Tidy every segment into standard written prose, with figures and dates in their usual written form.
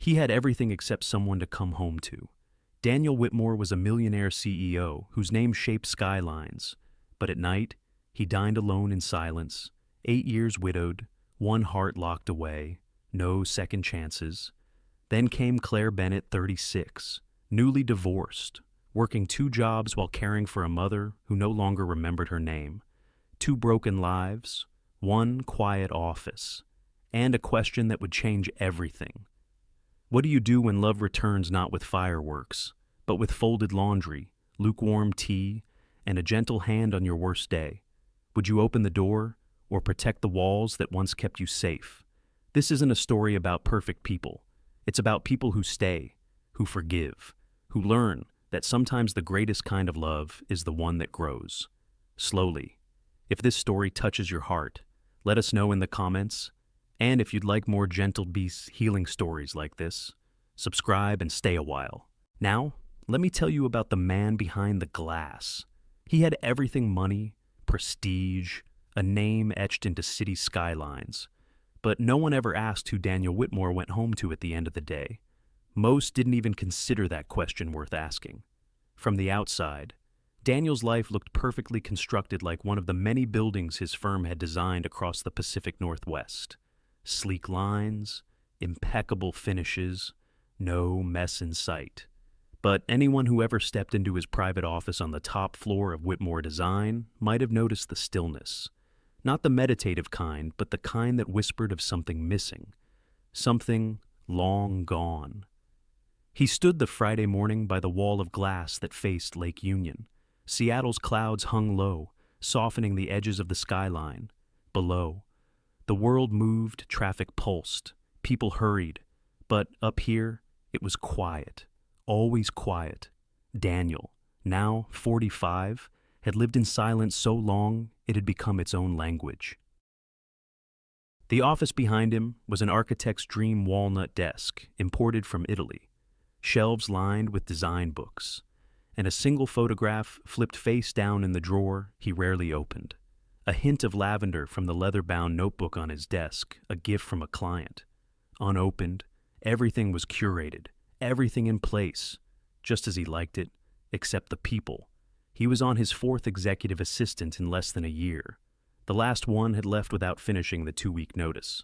He had everything except someone to come home to. Daniel Whitmore was a millionaire CEO whose name shaped skylines. But at night, he dined alone in silence, 8 years widowed, one heart locked away, no second chances. Then came Claire Bennett, 36, newly divorced, working 2 jobs while caring for a mother who no longer remembered her name. 2 broken lives, one quiet office, and a question that would change everything. What do you do when love returns not with fireworks, but with folded laundry, lukewarm tea, and a gentle hand on your worst day? Would you open the door or protect the walls that once kept you safe? This isn't a story about perfect people. It's about people who stay, who forgive, who learn that sometimes the greatest kind of love is the one that grows slowly. If this story touches your heart, let us know in the comments. And if you'd like more gentle beast healing stories like this, subscribe and stay a while. Now, let me tell you about the man behind the glass. He had everything: money, prestige, a name etched into city skylines. But no one ever asked who Daniel Whitmore went home to at the end of the day. Most didn't even consider that question worth asking. From the outside, Daniel's life looked perfectly constructed, like one of the many buildings his firm had designed across the Pacific Northwest. Sleek lines, impeccable finishes, no mess in sight. But anyone who ever stepped into his private office on the top floor of Whitmore Design might have noticed the stillness. Not the meditative kind, but the kind that whispered of something missing, something long gone. He stood the Friday morning by the wall of glass that faced Lake Union. Seattle's clouds hung low, softening the edges of the skyline. Below, the world moved, traffic pulsed, people hurried. But up here, it was quiet, always quiet. Daniel, now 45, had lived in silence so long it had become its own language. The office behind him was an architect's dream walnut desk, imported from Italy, shelves lined with design books, and a single photograph flipped face down in the drawer he rarely opened. A hint of lavender from the leather-bound notebook on his desk, a gift from a client. Unopened, everything was curated, everything in place, just as he liked it, except the people. He was on his 4th executive assistant in less than a year. The last one had left without finishing the 2-week notice.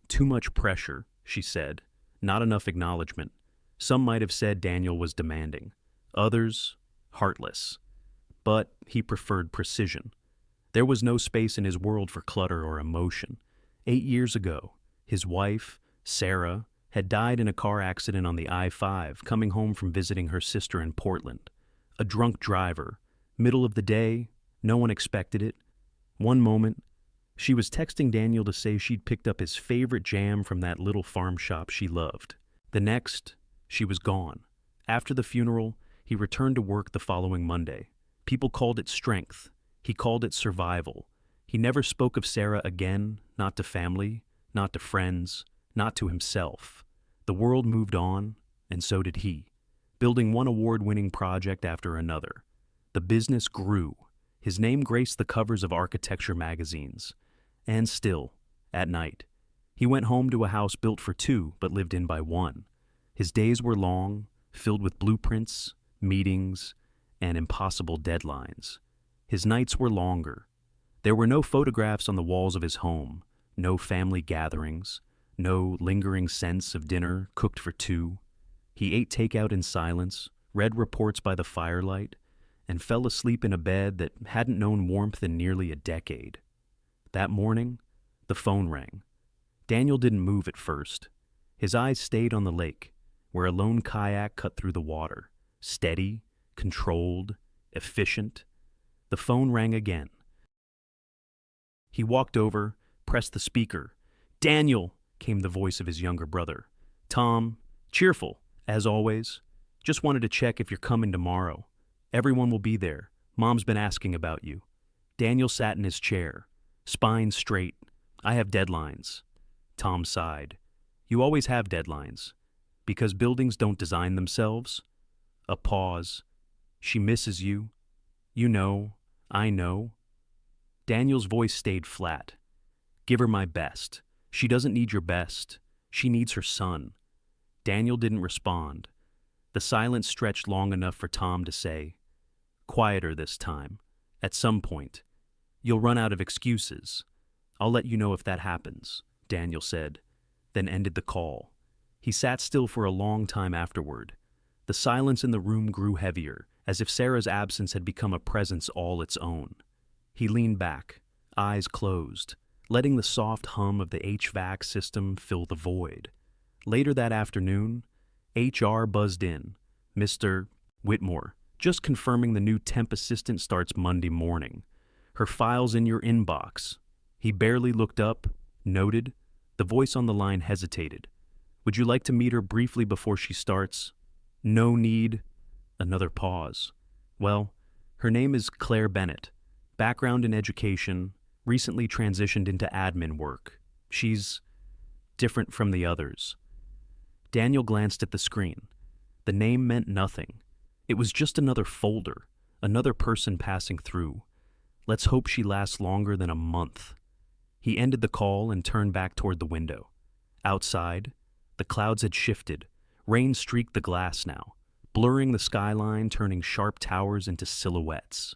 Too much pressure, she said, not enough acknowledgement. Some might have said Daniel was demanding, others, heartless. But he preferred precision. There was no space in his world for clutter or emotion. 8 years ago, his wife, Sarah, had died in a car accident on the I-5 coming home from visiting her sister in Portland. A drunk driver, middle of the day, no one expected it. One moment, she was texting Daniel to say she'd picked up his favorite jam from that little farm shop she loved. The next, she was gone. After the funeral, he returned to work the following Monday. People called it strength. He called it survival. He never spoke of Sarah again, not to family, not to friends, not to himself. The world moved on, and so did he, building one award-winning project after another. The business grew. His name graced the covers of architecture magazines. And still, at night, he went home to a house built for 2 but lived in by 1. His days were long, filled with blueprints, meetings, and impossible deadlines. His nights were longer. There were no photographs on the walls of his home, no family gatherings, no lingering sense of dinner cooked for 2. He ate takeout in silence, read reports by the firelight, and fell asleep in a bed that hadn't known warmth in nearly a decade. That morning, the phone rang. Daniel didn't move at first. His eyes stayed on the lake, where a lone kayak cut through the water, steady, controlled, efficient. The phone rang again. He walked over, pressed the speaker. "Daniel," came the voice of his younger brother. "Tom, cheerful, as always. Just wanted to check if you're coming tomorrow. Everyone will be there. Mom's been asking about you." Daniel sat in his chair, spine straight. "I have deadlines." Tom sighed. "You always have deadlines. Because buildings don't design themselves." A pause. "She misses you. You know, I know." Daniel's voice stayed flat. "Give her my best. She doesn't need your best. She needs her son." Daniel didn't respond. The silence stretched long enough for Tom to say, "Quieter this time. At some point. You'll run out of excuses. I'll let you know if that happens," Daniel said, then ended the call. He sat still for a long time afterward. The silence in the room grew heavier, as if Sarah's absence had become a presence all its own. He leaned back, eyes closed, letting the soft hum of the HVAC system fill the void. Later that afternoon, HR buzzed in. "Mr. Whitmore, just confirming the new temp assistant starts Monday morning. Her file's in your inbox." He barely looked up, noted. The voice on the line hesitated. "Would you like to meet her briefly before she starts?" "No need." Another pause. "Well, her name is Claire Bennett. Background in education, recently transitioned into admin work. She's different from the others." Daniel glanced at the screen. The name meant nothing. It was just another folder, another person passing through. Let's hope she lasts longer than a month. He ended the call and turned back toward the window. Outside, the clouds had shifted. Rain streaked the glass now, blurring the skyline, turning sharp towers into silhouettes.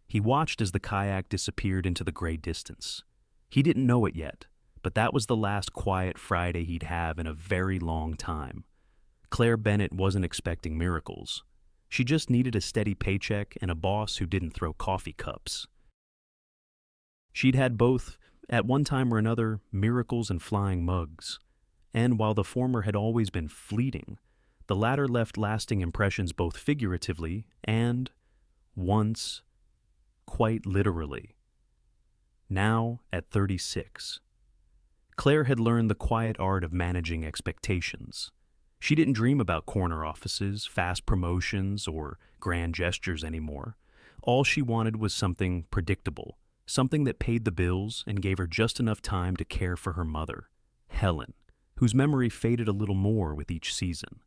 He watched as the kayak disappeared into the gray distance. He didn't know it yet, but that was the last quiet Friday he'd have in a very long time. Claire Bennett wasn't expecting miracles. She just needed a steady paycheck and a boss who didn't throw coffee cups. She'd had both, at one time or another, miracles and flying mugs. And while the former had always been fleeting, the latter left lasting impressions both figuratively and, once, quite literally. Now, at 36, Claire had learned the quiet art of managing expectations. She didn't dream about corner offices, fast promotions, or grand gestures anymore. All she wanted was something predictable, something that paid the bills and gave her just enough time to care for her mother, Helen, whose memory faded a little more with each season.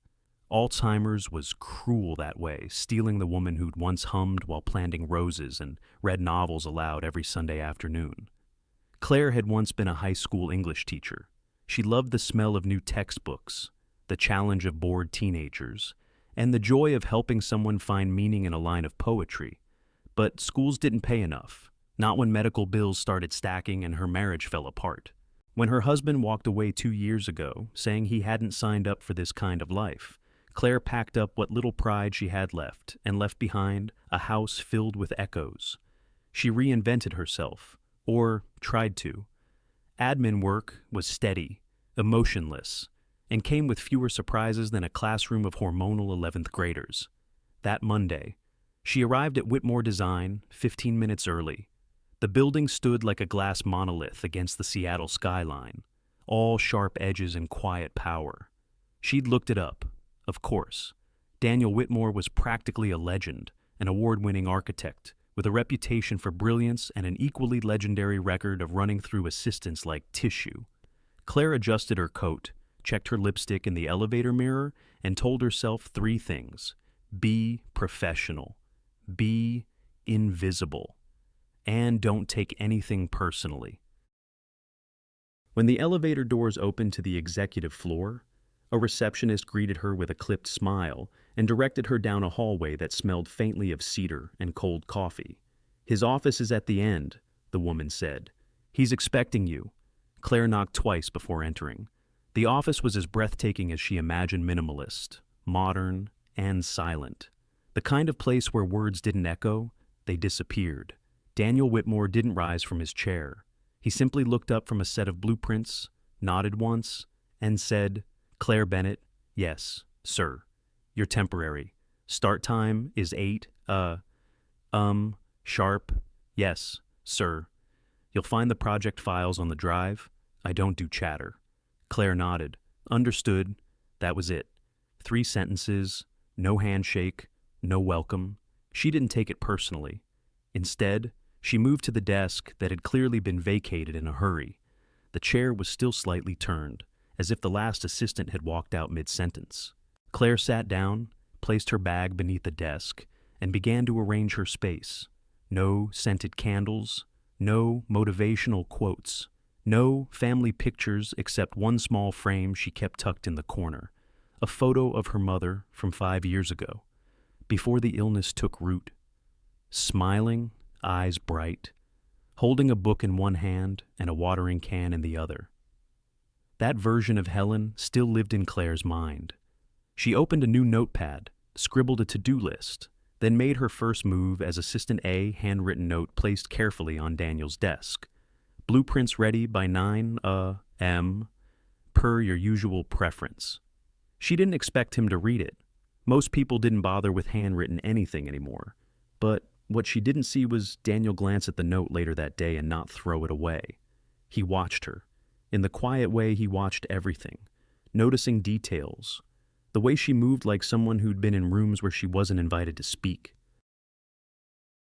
Alzheimer's was cruel that way, stealing the woman who'd once hummed while planting roses and read novels aloud every Sunday afternoon. Claire had once been a high school English teacher. She loved the smell of new textbooks, the challenge of bored teenagers, and the joy of helping someone find meaning in a line of poetry. But schools didn't pay enough, not when medical bills started stacking and her marriage fell apart. When her husband walked away 2 years ago, saying he hadn't signed up for this kind of life, Claire packed up what little pride she had left and left behind a house filled with echoes. She reinvented herself, or tried to. Admin work was steady, emotionless, and came with fewer surprises than a classroom of hormonal 11th graders. That Monday, she arrived at Whitmore Design 15 minutes early. The building stood like a glass monolith against the Seattle skyline, all sharp edges and quiet power. She'd looked it up, of course. Daniel Whitmore was practically a legend, an award-winning architect, with a reputation for brilliance and an equally legendary record of running through assistants like tissue. Claire adjusted her coat, checked her lipstick in the elevator mirror, and told herself 3 things. Be professional. Be invisible. And don't take anything personally. When the elevator doors opened to the executive floor, a receptionist greeted her with a clipped smile and directed her down a hallway that smelled faintly of cedar and cold coffee. "His office is at the end," the woman said. "He's expecting you." Claire knocked twice before entering. The office was as breathtaking as she imagined minimalist, modern, and silent. The kind of place where words didn't echo, they disappeared. Daniel Whitmore didn't rise from his chair. He simply looked up from a set of blueprints, nodded once, and said, "Claire Bennett, yes, sir. You're temporary. Start time is 8, sharp. Yes, sir. You'll find the project files on the drive. I don't do chatter." Claire nodded. Understood. That was it. 3 sentences, no handshake, no welcome. She didn't take it personally. Instead, she moved to the desk that had clearly been vacated in a hurry. The chair was still slightly turned, as if the last assistant had walked out mid-sentence. Claire sat down, placed her bag beneath the desk, and began to arrange her space. No scented candles, no motivational quotes, no family pictures except one small frame she kept tucked in the corner. a photo of her mother from 5 years ago, before the illness took root. Smiling, eyes bright, holding a book in one hand and a watering can in the other. That version of Helen still lived in Claire's mind. She opened a new notepad, scribbled a to-do list, then made her first move as Assistant A, handwritten note placed carefully on Daniel's desk. Blueprints ready by 9 a.m., per your usual preference. She didn't expect him to read it. Most people didn't bother with handwritten anything anymore. But what she didn't see was Daniel glance at the note later that day and not throw it away. He watched her. In the quiet way he watched everything, noticing details, the way she moved like someone who'd been in rooms where she wasn't invited to speak.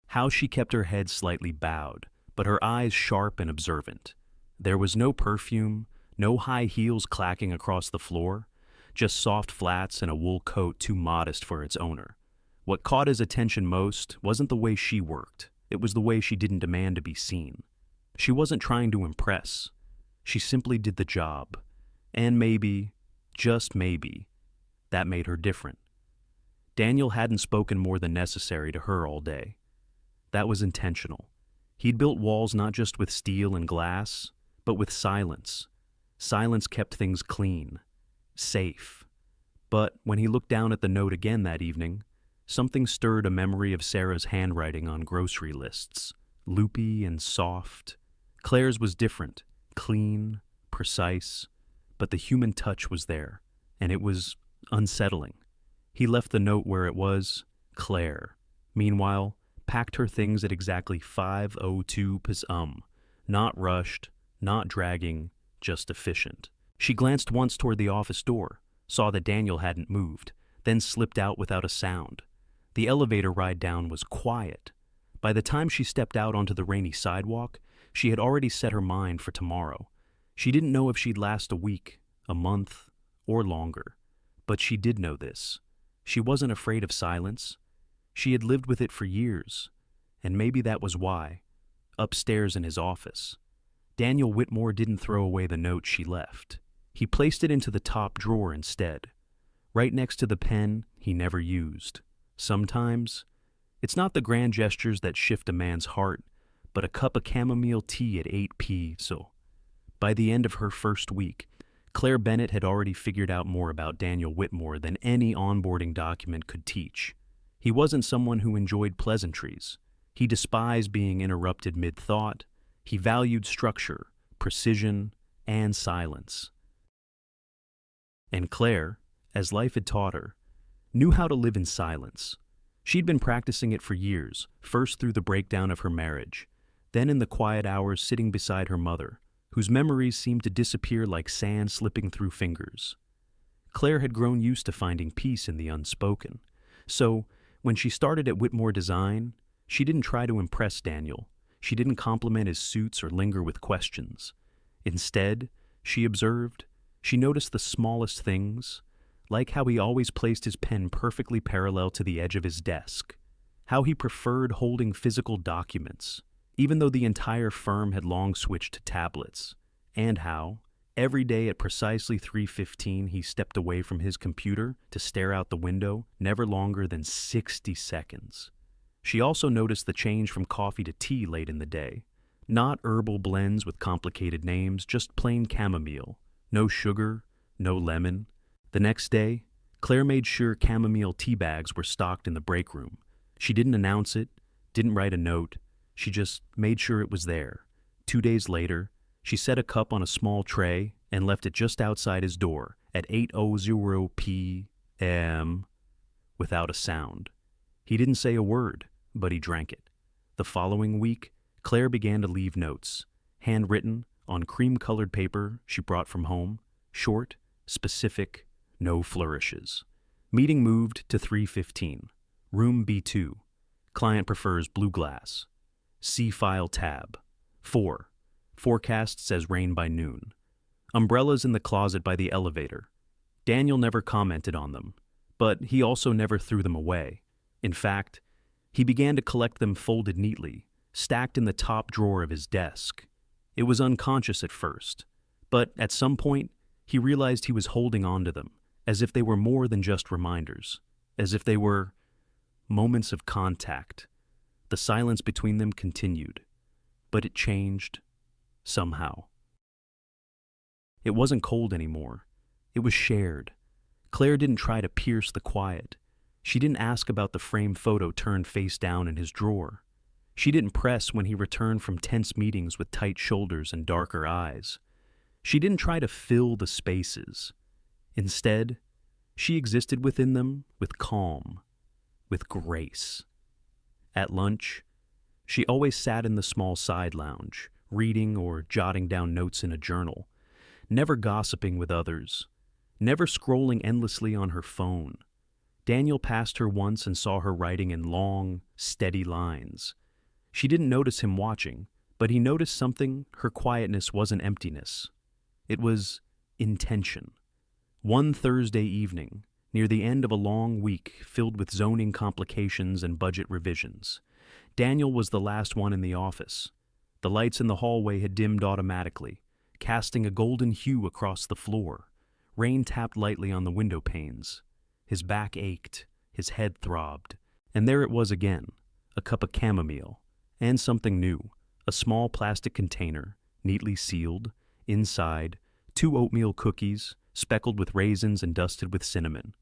How she kept her head slightly bowed, but her eyes sharp and observant. There was no perfume, no high heels clacking across the floor, just soft flats and a wool coat too modest for its owner. What caught his attention most wasn't the way she worked, it was the way she didn't demand to be seen. She wasn't trying to impress. She simply did the job. And maybe, just maybe, that made her different. Daniel hadn't spoken more than necessary to her all day. That was intentional. He'd built walls not just with steel and glass, but with silence. Silence kept things clean, safe. But when he looked down at the note again that evening, something stirred a memory of Sarah's handwriting on grocery lists, loopy and soft. Claire's was different, clean, precise, but the human touch was there, and it was unsettling. He left the note where it was, Claire. Meanwhile, packed her things at exactly 5:02 p.m., not rushed, not dragging, just efficient. She glanced once toward the office door, saw that Daniel hadn't moved, then slipped out without a sound. The elevator ride down was quiet. By the time she stepped out onto the rainy sidewalk, she had already set her mind for tomorrow. She didn't know if she'd last a week, a month, or longer. But she did know this. She wasn't afraid of silence. She had lived with it for years, and maybe that was why. Upstairs in his office, Daniel Whitmore didn't throw away the note she left. He placed it into the top drawer instead, right next to the pen he never used. Sometimes, it's not the grand gestures that shift a man's heart, but a cup of chamomile tea at 8 p.m. So, by the end of her first week, Claire Bennett had already figured out more about Daniel Whitmore than any onboarding document could teach. He wasn't someone who enjoyed pleasantries. He despised being interrupted mid-thought. He valued structure, precision, and silence. And Claire, as life had taught her, knew how to live in silence. She'd been practicing it for years, first through the breakdown of her marriage, then in the quiet hours sitting beside her mother, whose memories seemed to disappear like sand slipping through fingers. Claire had grown used to finding peace in the unspoken. So, when she started at Whitmore Design, she didn't try to impress Daniel. She didn't compliment his suits or linger with questions. Instead, she observed, she noticed the smallest things, like how he always placed his pen perfectly parallel to the edge of his desk, how he preferred holding physical documents, even though the entire firm had long switched to tablets, and how, every day at precisely 3:15 he stepped away from his computer to stare out the window, never longer than 60 seconds. She also noticed the change from coffee to tea late in the day. Not herbal blends with complicated names, just plain chamomile. No sugar, no lemon. The next day, Claire made sure chamomile tea bags were stocked in the break room. She didn't announce it, didn't write a note. She just made sure it was there. 2 days later, she set a cup on a small tray and left it just outside his door at 8:00 p.m. without a sound. He didn't say a word, but he drank it. The following week, Claire began to leave notes, handwritten, on cream-colored paper she brought from home, short, specific, no flourishes. Meeting moved to 3:15. Room B2. Client prefers blue glass. See file tab. 4. Forecast says rain by noon. Umbrellas in the closet by the elevator. Daniel never commented on them, but he also never threw them away. In fact, he began to collect them folded neatly, stacked in the top drawer of his desk. It was unconscious at first, but at some point, he realized he was holding on to them, as if they were more than just reminders, as if they were moments of contact. The silence between them continued, but it changed somehow. It wasn't cold anymore. It was shared. Claire didn't try to pierce the quiet. She didn't ask about the framed photo turned face down in his drawer. She didn't press when he returned from tense meetings with tight shoulders and darker eyes. She didn't try to fill the spaces. Instead, she existed within them with calm, with grace. At lunch, she always sat in the small side lounge, reading or jotting down notes in a journal, never gossiping with others, never scrolling endlessly on her phone. Daniel passed her once and saw her writing in long, steady lines. She didn't notice him watching, but he noticed something. Her quietness wasn't emptiness. It was intention. One Thursday evening, near the end of a long week filled with zoning complications and budget revisions, Daniel was the last one in the office. The lights in the hallway had dimmed automatically, casting a golden hue across the floor. Rain tapped lightly on the window panes. His back ached, his head throbbed, and there it was again, a cup of chamomile, and something new, a small plastic container, neatly sealed, inside, 2 oatmeal cookies, speckled with raisins and dusted with cinnamon.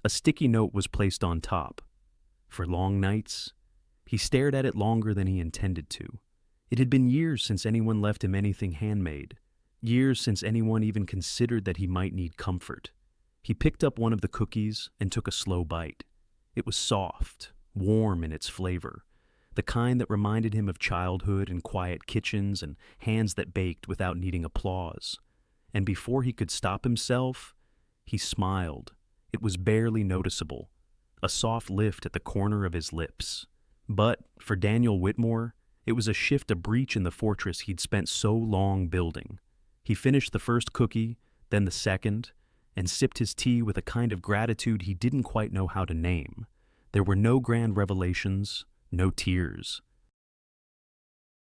A sticky note was placed on top. For long nights, he stared at it longer than he intended to. It had been years since anyone left him anything handmade, years since anyone even considered that he might need comfort. He picked up one of the cookies and took a slow bite. It was soft, warm in its flavor, the kind that reminded him of childhood and quiet kitchens and hands that baked without needing applause. And before he could stop himself, he smiled. It was barely noticeable, a soft lift at the corner of his lips. But for Daniel Whitmore, it was a shift, a breach in the fortress he'd spent so long building. He finished the first cookie, then the second, and sipped his tea with a kind of gratitude he didn't quite know how to name. There were no grand revelations, no tears.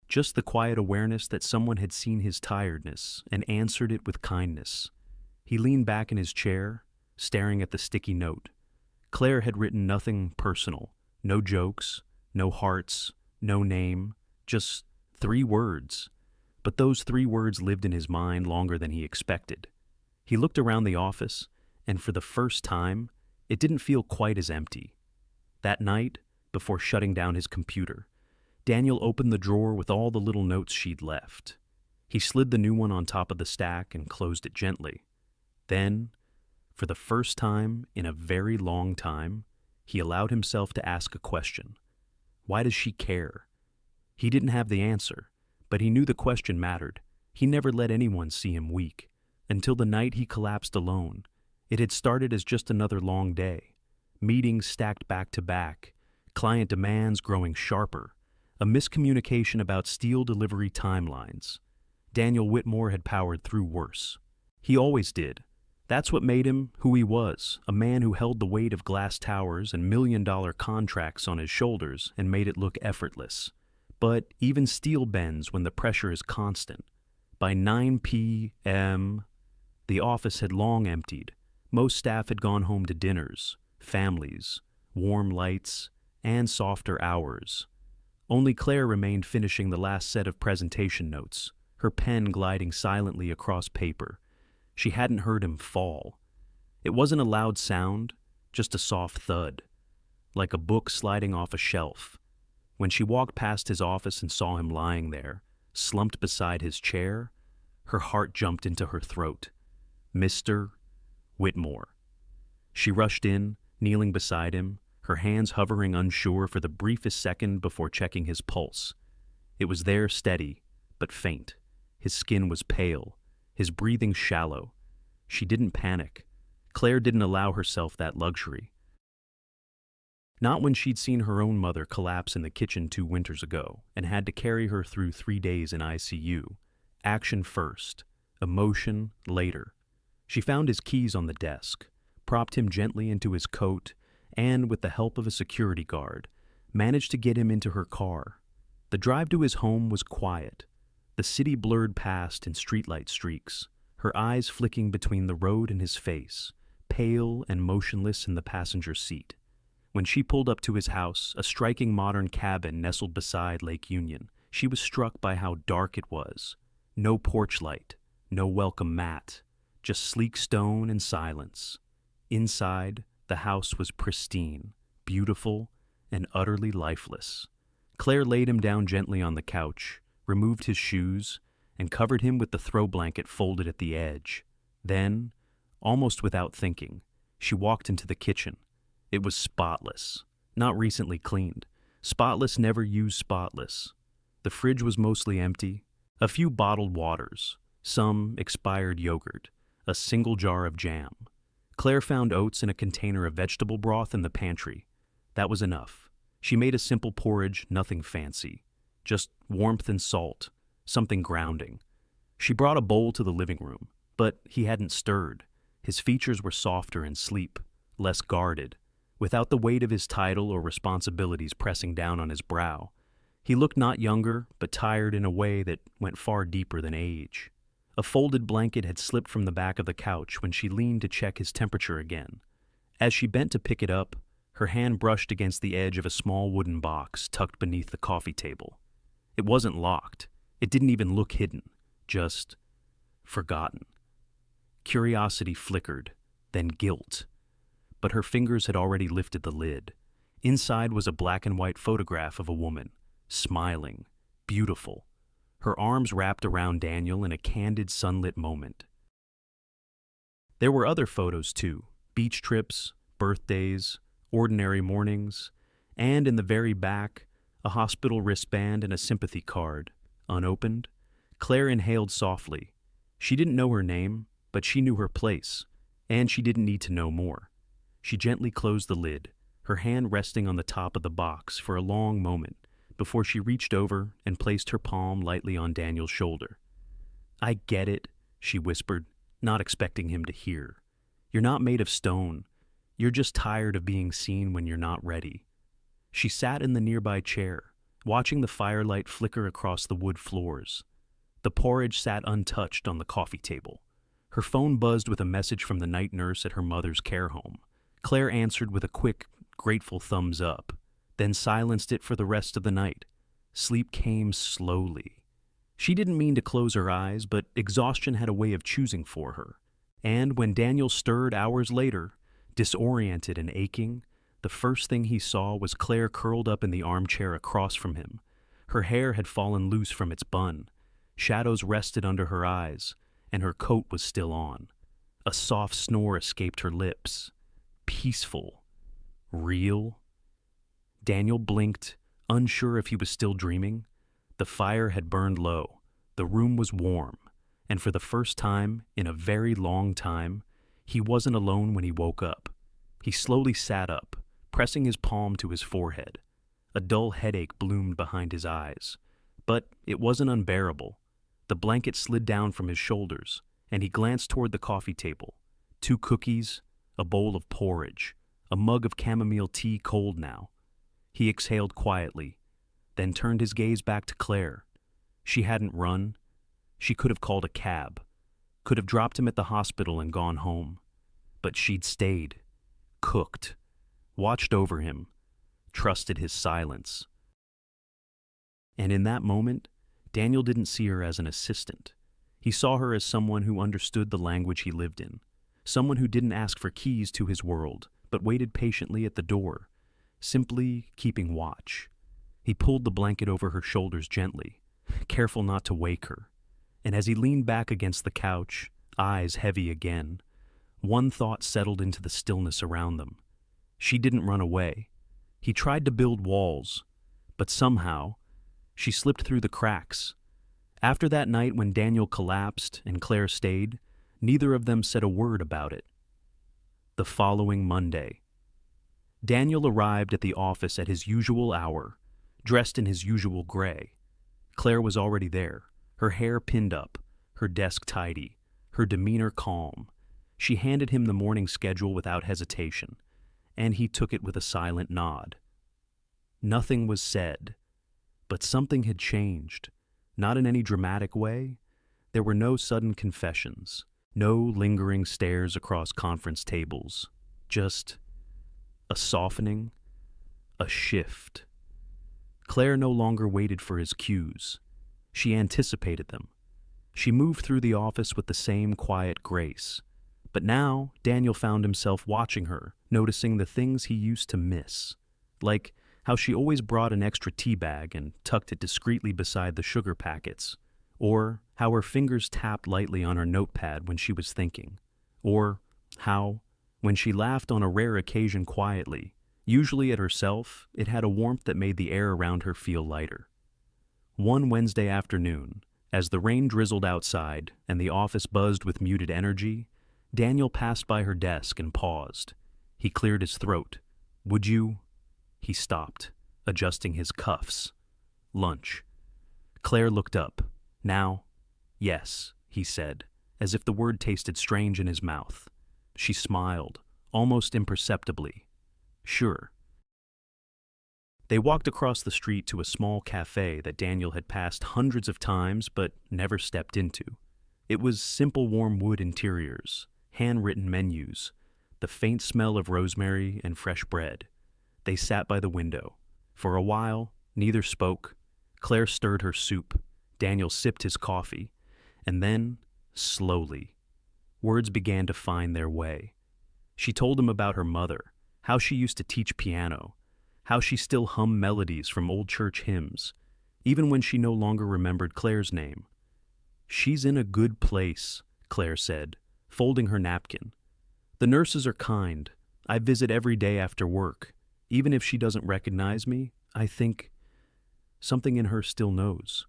Just the quiet awareness that someone had seen his tiredness and answered it with kindness. He leaned back in his chair, staring at the sticky note. Claire had written nothing personal, no jokes, no hearts, no name, just 3 words. But those 3 words lived in his mind longer than he expected. He looked around the office, and for the first time, it didn't feel quite as empty. That night, before shutting down his computer, Daniel opened the drawer with all the little notes she'd left. He slid the new one on top of the stack and closed it gently. Then, for the first time in a very long time, he allowed himself to ask a question. Why does she care? He didn't have the answer, but he knew the question mattered. He never let anyone see him weak, until the night he collapsed alone. It had started as just another long day. Meetings stacked back to back, client demands growing sharper, a miscommunication about steel delivery timelines. Daniel Whitmore had powered through worse. He always did. That's what made him who he was, a man who held the weight of glass towers and million-dollar contracts on his shoulders and made it look effortless. But even steel bends when the pressure is constant. By 9 p.m., the office had long emptied. Most staff had gone home to dinners, families, warm lights, and softer hours. Only Claire remained finishing the last set of presentation notes, her pen gliding silently across paper. She hadn't heard him fall. It wasn't a loud sound, just a soft thud, like a book sliding off a shelf. When she walked past his office and saw him lying there, slumped beside his chair, her heart jumped into her throat. Mr. Whitmore. She rushed in, kneeling beside him, her hands hovering unsure for the briefest second before checking his pulse. It was there, steady, but faint. His skin was pale, his breathing shallow. She didn't panic. Claire didn't allow herself that luxury. Not when she'd seen her own mother collapse in the kitchen 2 winters ago and had to carry her through 3 days in ICU. Action first, emotion later. She found his keys on the desk, propped him gently into his coat, and, with the help of a security guard, managed to get him into her car. The drive to his home was quiet. The city blurred past in streetlight streaks, her eyes flicking between the road and his face, pale and motionless in the passenger seat. When she pulled up to his house, a striking modern cabin nestled beside Lake Union, she was struck by how dark it was. No porch light, no welcome mat, just sleek stone and silence. Inside, the house was pristine, beautiful, and utterly lifeless. Claire laid him down gently on the couch, removed his shoes, and covered him with the throw blanket folded at the edge. Then, almost without thinking, she walked into the kitchen. It was spotless, not recently cleaned. Spotless never used spotless. The fridge was mostly empty. A few bottled waters, some expired yogurt, a single jar of jam. Claire found oats and a container of vegetable broth in the pantry. That was enough. She made a simple porridge, nothing fancy. Just warmth and salt, something grounding. She brought a bowl to the living room, but he hadn't stirred. His features were softer in sleep, less guarded, without the weight of his title or responsibilities pressing down on his brow. He looked not younger, but tired in a way that went far deeper than age. A folded blanket had slipped from the back of the couch when she leaned to check his temperature again. As she bent to pick it up, her hand brushed against the edge of a small wooden box tucked beneath the coffee table. It wasn't locked. It didn't even look hidden, just forgotten. Curiosity flickered, then guilt. But her fingers had already lifted the lid. Inside was a black and white photograph of a woman, smiling, beautiful, her arms wrapped around Daniel in a candid sunlit moment. There were other photos too, beach trips, birthdays, ordinary mornings, and in the very back, a hospital wristband and a sympathy card, unopened. Claire inhaled softly. She didn't know her name, but she knew her place, and she didn't need to know more. She gently closed the lid, her hand resting on the top of the box for a long moment before she reached over and placed her palm lightly on Daniel's shoulder. "I get it," she whispered, not expecting him to hear. "You're not made of stone. You're just tired of being seen when you're not ready." She sat in the nearby chair, watching the firelight flicker across the wood floors. The porridge sat untouched on the coffee table. Her phone buzzed with a message from the night nurse at her mother's care home. Claire answered with a quick, grateful thumbs up, then silenced it for the rest of the night. Sleep came slowly. She didn't mean to close her eyes, but exhaustion had a way of choosing for her. And when Daniel stirred hours later, disoriented and aching, the first thing he saw was Claire curled up in the armchair across from him. Her hair had fallen loose from its bun. Shadows rested under her eyes, and her coat was still on. A soft snore escaped her lips. Peaceful. Real. Daniel blinked, unsure if he was still dreaming. The fire had burned low. The room was warm. And for the first time in a very long time, he wasn't alone when he woke up. He slowly sat up, pressing his palm to his forehead. A dull headache bloomed behind his eyes. But it wasn't unbearable. The blanket slid down from his shoulders, and he glanced toward the coffee table. 2 cookies, a bowl of porridge, a mug of chamomile tea cold now. He exhaled quietly, then turned his gaze back to Claire. She hadn't run. She could have called a cab, could have dropped him at the hospital and gone home. But she'd stayed, cooked, watched over him, trusted his silence. And in that moment, Daniel didn't see her as an assistant. He saw her as someone who understood the language he lived in, someone who didn't ask for keys to his world, but waited patiently at the door, simply keeping watch. He pulled the blanket over her shoulders gently, careful not to wake her. And as he leaned back against the couch, eyes heavy again, one thought settled into the stillness around them. She didn't run away. He tried to build walls, but somehow, she slipped through the cracks. After that night when Daniel collapsed and Claire stayed, neither of them said a word about it. The following Monday, Daniel arrived at the office at his usual hour, dressed in his usual gray. Claire was already there, her hair pinned up, her desk tidy, her demeanor calm. She handed him the morning schedule without hesitation, and he took it with a silent nod. Nothing was said, but something had changed, not in any dramatic way. There were no sudden confessions, No lingering stares across conference tables. Just a softening, a shift. Claire no longer waited for his cues. She anticipated them. She moved through the office with the same quiet grace. But now, Daniel found himself watching her, noticing the things he used to miss. Like how she always brought an extra tea bag and tucked it discreetly beside the sugar packets. Or how her fingers tapped lightly on her notepad when she was thinking. Or how, when she laughed on a rare occasion quietly, usually at herself, it had a warmth that made the air around her feel lighter. One Wednesday afternoon, as the rain drizzled outside and the office buzzed with muted energy, Daniel passed by her desk and paused. He cleared his throat. "Would you?" He stopped, adjusting his cuffs. "Lunch." Claire looked up. "Now?" "Yes," he said, as if the word tasted strange in his mouth. She smiled, almost imperceptibly. "Sure." They walked across the street to a small cafe that Daniel had passed hundreds of times but never stepped into. It was simple warm wood interiors, handwritten menus, the faint smell of rosemary and fresh bread. They sat by the window. For a while, neither spoke. Claire stirred her soup. Daniel sipped his coffee. And then, slowly, words began to find their way. She told him about her mother, how she used to teach piano, how she still hummed melodies from old church hymns, even when she no longer remembered Claire's name. "She's in a good place," Claire said, folding her napkin. "The nurses are kind. I visit every day after work. Even if she doesn't recognize me, I think something in her still knows."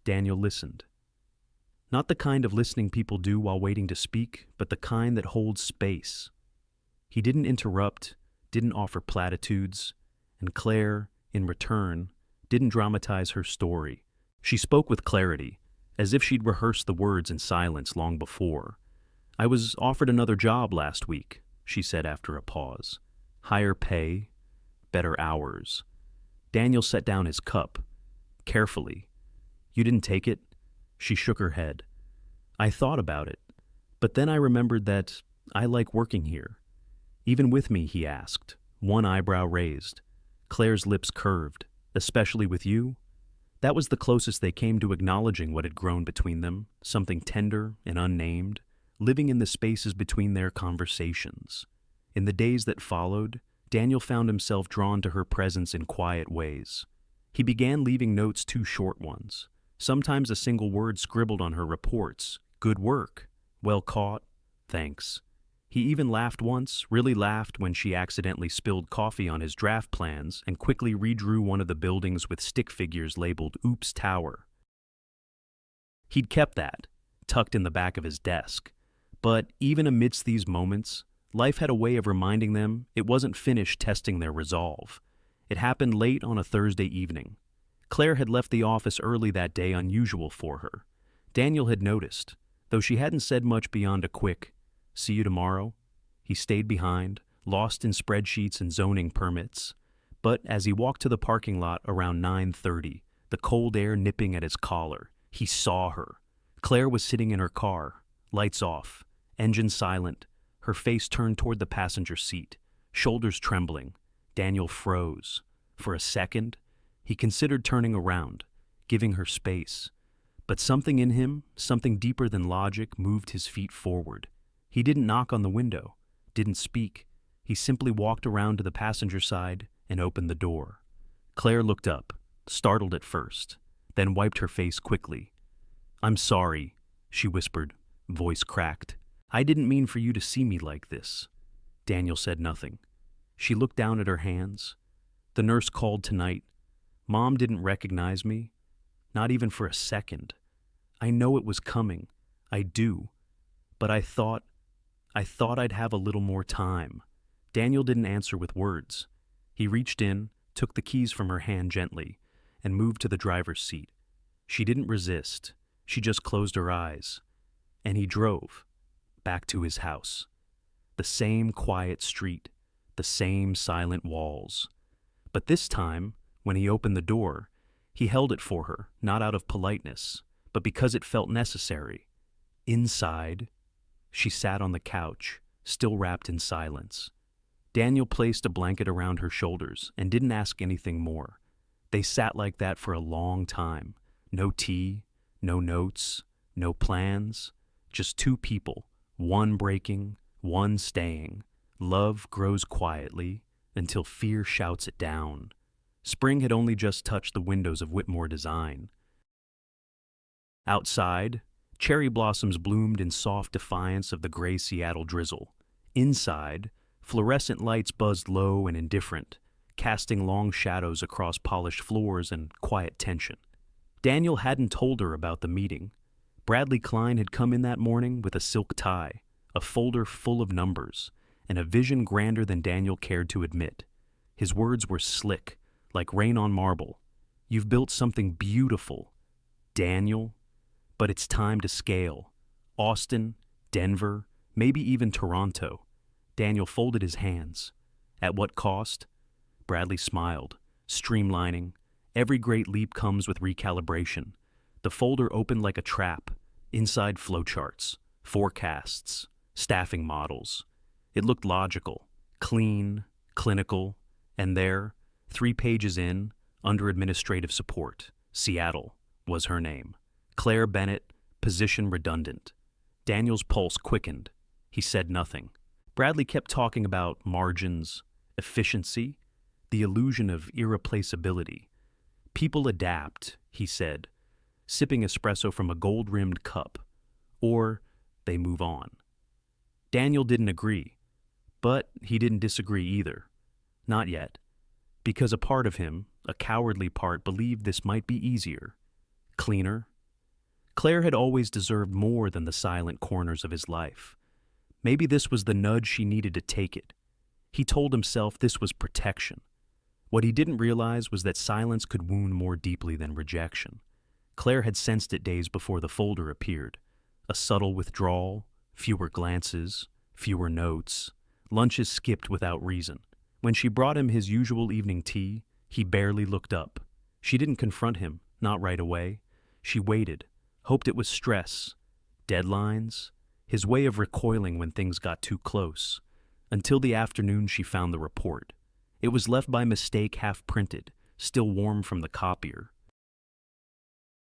Daniel listened. Not the kind of listening people do while waiting to speak, but the kind that holds space. He didn't interrupt, didn't offer platitudes, and Claire, in return, didn't dramatize her story. She spoke with clarity, as if she'd rehearsed the words in silence long before. "I was offered another job last week," she said after a pause. "Higher pay, better hours." Daniel set down his cup, carefully. "You didn't take it?" She shook her head. "I thought about it, but then I remembered that I like working here." "Even with me?" he asked, one eyebrow raised. Claire's lips curved. "Especially with you?" That was the closest they came to acknowledging what had grown between them, something tender and unnamed, living in the spaces between their conversations. In the days that followed, Daniel found himself drawn to her presence in quiet ways. He began leaving notes, too short ones, sometimes a single word scribbled on her reports. "Good work. Well caught. Thanks." He even laughed once, really laughed, when she accidentally spilled coffee on his draft plans and quickly redrew one of the buildings with stick figures labeled "Oops Tower." He'd kept that, tucked in the back of his desk. But even amidst these moments, life had a way of reminding them it wasn't finished testing their resolve. It happened late on a Thursday evening. Claire had left the office early that day, unusual for her. Daniel had noticed, though she hadn't said much beyond a quick, "See you tomorrow." He stayed behind, lost in spreadsheets and zoning permits. But as he walked to the parking lot around 9:30, the cold air nipping at his collar, he saw her. Claire was sitting in her car, lights off, engine silent, her face turned toward the passenger seat, shoulders trembling. Daniel froze. For a second, he considered turning around, giving her space. But something in him, something deeper than logic, moved his feet forward. He didn't knock on the window, didn't speak. He simply walked around to the passenger side and opened the door. Claire looked up, startled at first, then wiped her face quickly. "I'm sorry," she whispered, voice cracked. "I didn't mean for you to see me like this." Daniel said nothing. She looked down at her hands. "The nurse called tonight. Mom didn't recognize me, not even for a second. I know it was coming. I do. But I thought I'd have a little more time." Daniel didn't answer with words. He reached in, took the keys from her hand gently, and moved to the driver's seat. She didn't resist. She just closed her eyes. And he drove back to his house. The same quiet street, the same silent walls. But this time, when he opened the door, he held it for her, not out of politeness, but because it felt necessary. Inside, She sat on the couch, still wrapped in silence. Daniel placed a blanket around her shoulders and didn't ask anything more. They sat like that for a long time. No tea, no notes, no plans, just two people, one breaking, one staying. Love grows quietly until fear shouts it down. Spring had only just touched the windows of Whitmore Design. Outside, cherry blossoms bloomed in soft defiance of the gray Seattle drizzle. Inside, fluorescent lights buzzed low and indifferent, casting long shadows across polished floors and quiet tension. Daniel hadn't told her about the meeting. Bradley Klein had come in that morning with a silk tie, a folder full of numbers, and a vision grander than Daniel cared to admit. His words were slick, like rain on marble. "You've built something beautiful, Daniel, but it's time to scale. Austin, Denver, maybe even Toronto." Daniel folded his hands. "At what cost?" Bradley smiled, streamlining. Every great leap comes with recalibration. The folder opened like a trap. Inside flowcharts, forecasts, staffing models. It looked logical, clean, clinical, and there, 3 pages in, under administrative support, Seattle was her name. Claire Bennett, position redundant. Daniel's pulse quickened. He said nothing. Bradley kept talking about margins, efficiency, the illusion of irreplaceability. "People adapt," he said, sipping espresso from a gold-rimmed cup. "Or they move on." Daniel didn't agree, but he didn't disagree either. Not yet, because a part of him, a cowardly part, believed this might be easier, cleaner. Claire had always deserved more than the silent corners of his life. Maybe this was the nudge she needed to take it. He told himself this was protection. What he didn't realize was that silence could wound more deeply than rejection. Claire had sensed it days before the folder appeared. A subtle withdrawal, fewer glances, fewer notes, lunches skipped without reason. When she brought him his usual evening tea, he barely looked up. She didn't confront him, not right away. She waited, hoped it was stress, deadlines, his way of recoiling when things got too close. Until the afternoon she found the report. It was left by mistake half-printed, still warm from the copier.